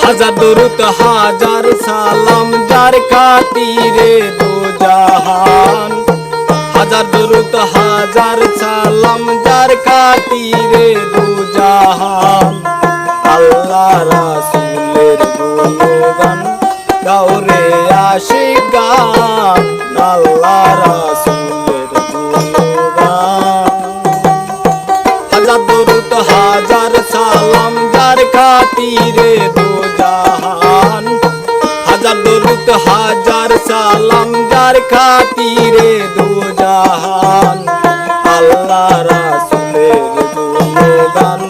হাজার দরুদ হাজার সালাম যার খাতিরে দো জাহান। হাজার দরুদ হাজার সালাম যার খাতিরে দো জাহান। আল্লাহ রাসূলের গুণগান গাওরে আশিক গান। আল্লাহ রাসূলের গুণগান। হাজার দরুদ হাজার সালাম যার খাতিরে দো জাহান। হাজার দরুদ হাজার সালাম যার খাতিরে দো জাহান। আল্লাহ রাসূলের গুণগান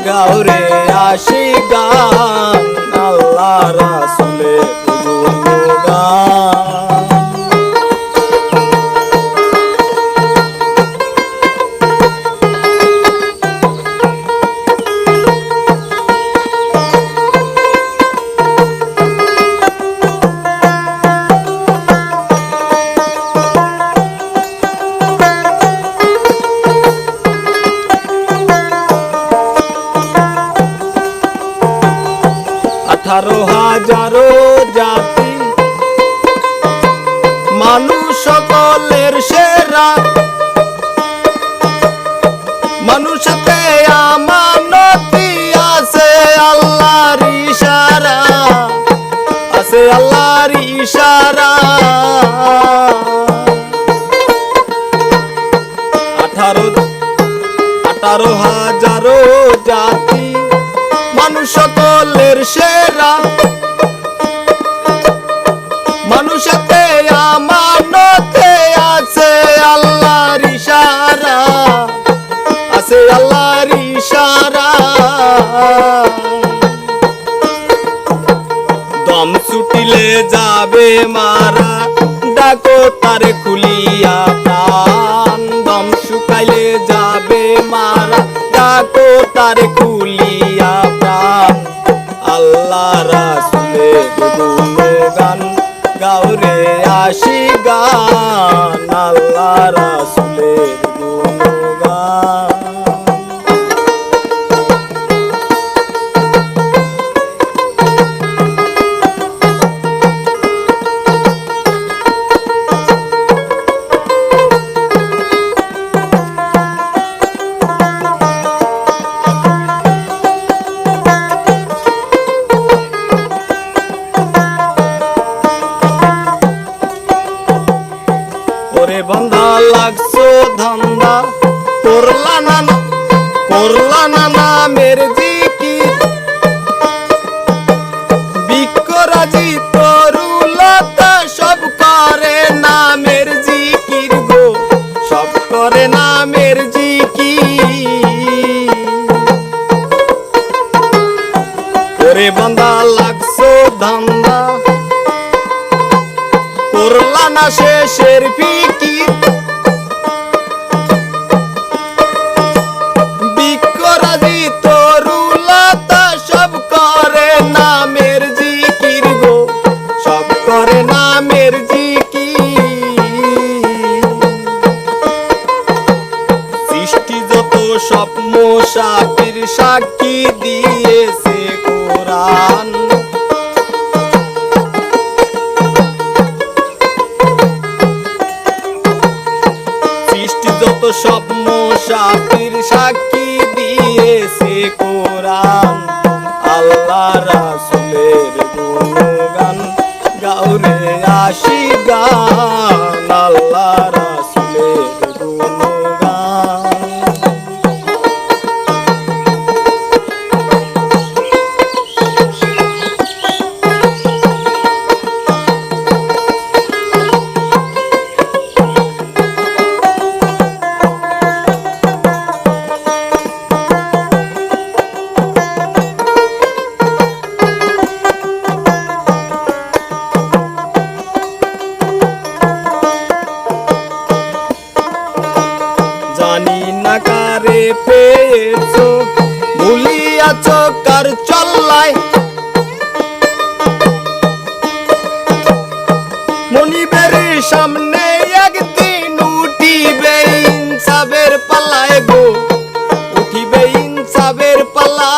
গাওরে আশিক গান। আল্লাহ রাসূলের গুণগান। আঠারো হাজারো জাতি মানুষ সকলের সেরা। মানুষতে আমানতি আছে আল্লাহর ইশারা। আছে আল্লাহর ইশারা। আঠারো হাজারো জাতি মানুষ সকলের সেরা। মানুষতে আমানতে আছে আল্লাহর ইশারা। আছে আল্লাহর ইশারা। দম ছুটিলে যাবে মারা ডাকো তার খুলিয়া প্রাণ। দম শুকাইলে যাবে মারা ডাকো তার খুলিয়া প্রাণ। আল্লাহ রাসূলের গুণগান গাওরে আশিক গান। আল্লাহ রাসূলের গুণগান। ওরে বান্দা লাগছো ধান্দা করলা না নামের জিকির। বিকরাজি তরুলতা সব করে নামের জিকির গো। সব করে নামের জিকির। ওরে বান্দা লাগছো ধান্দা করলা না শেষের ফিকির। বিকরাজি তরুলতা সব করে নামের জিকির গো। সব করে নামের জিকির। সৃষ্টি যত সব মুসাফির সাক্ষী দিয়েছে কোরআন। যত সব মুসাফির সাক্ষী দিয়েছে কোরআন। আল্লাহ রাসূলের গুণগান গাওরে আশিক গান। আল্লাহ রাসূলের গুণগান। জানি না কারে পেয়েছো ভুলিয়াছো কার চল্লায়। মনিবের সামনে একদিন উঠিবে ইনসাফের পালায় গো। উঠিবে ইনসাফের পালা।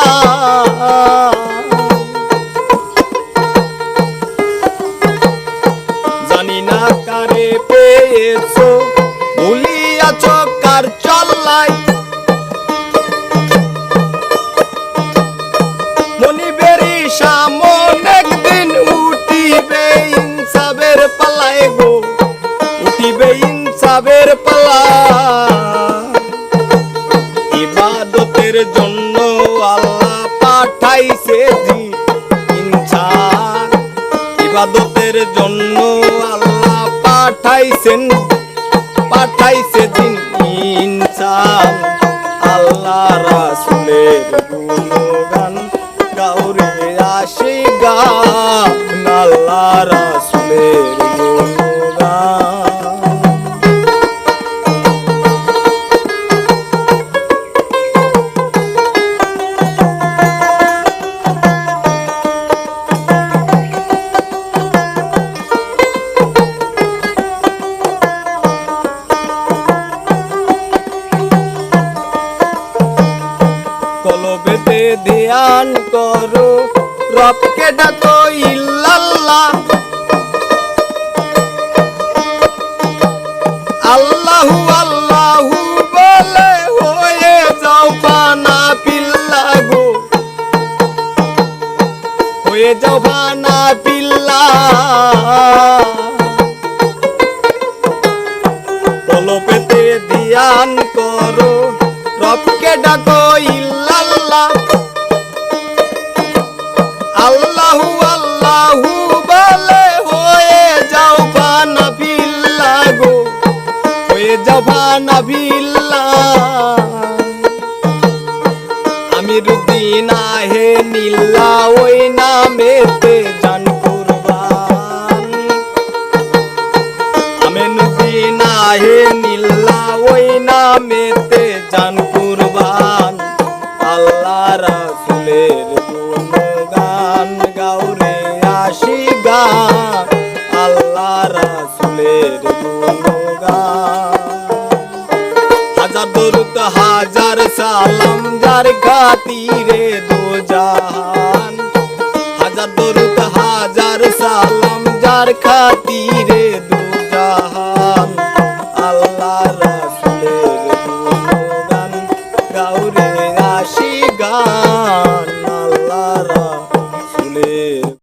আমাদের জন্য আল্লাহ পাঠাইছে জিন ইনসান আল্লাহ রাসূলের গুণগান গাউরে আশিক গান আল্লাহ রাসূলের গুণগান। কলবেতে ধ্যান করো রবকে ডাকো ইল্লাল্লাহ আল্লাহু আল্লাহু বলে হয়ে যাও ফানা পিল্লা গো, হয়ে যাও ফানা পিল্লা। কলবেতে ধ্যান করো রবকে ডাকো ইল্লাল্লাহ আল্লাহু আল্লাহু বলে হয়ে যাও ফানা বিল্লা গো, হয়ে যাও ফানা বিল্লা। আমিরুদ্দিন আহে নীলা ওই নামেতে জান কুরবান, আমিরুদ্দিন আহে নীলা ওই নামেতে জান কুরবান আল্লাহ রাসূলের গুণগান গাউরে আশিক গান আল্লাহ রাসূলের গুণগান। হাজার দরুদ হাজার সালাম যার খাতিরে দো জাহান, হাজার দরুদ হাজার সালাম যার খাতিরে